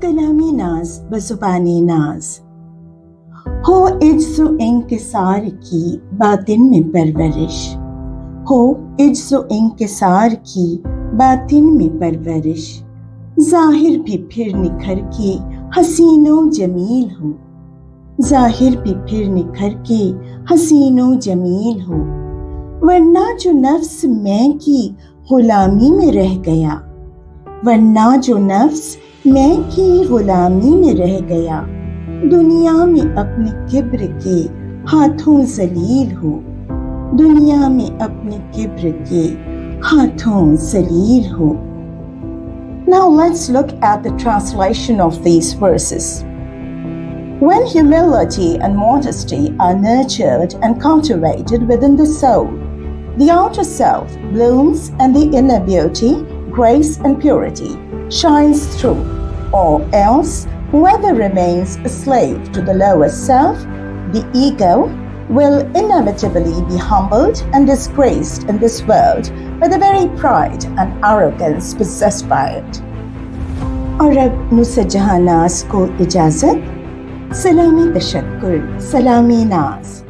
कलामी नाज बज़ुबानी नाज हो इज्ज़ो इंकिसार की बातिन में परवरिश, हो इज्ज़ो इंकिसार की बातिन में परवरिश। ज़ाहिर भी फिर निखर के हसीनो जमील हो, ज़ाहिर भी फिर निखर के हसीनो जमील हो। वरना जो नफ्स मैं की गुलामी में रह गया, वरना जो नफ्स मैं की गुलामी में रह गया। दुनिया में अपने किब्र के हाथों जलील हो, दुनिया में अपने किब्र के हाथों जलील हो। Now let's look at the translation of these verses. When humility and modesty are nurtured and cultivated within the soul, the outer self blooms and the inner beauty, grace and purity shines through, or else whoever remains a slave to the lower self, the ego, will inevitably be humbled and disgraced in this world by the very pride and arrogance possessed by it. और अब नुसरत जहां नाज को इजाज़त। सलामी तशक्कुर, सलामी नाज।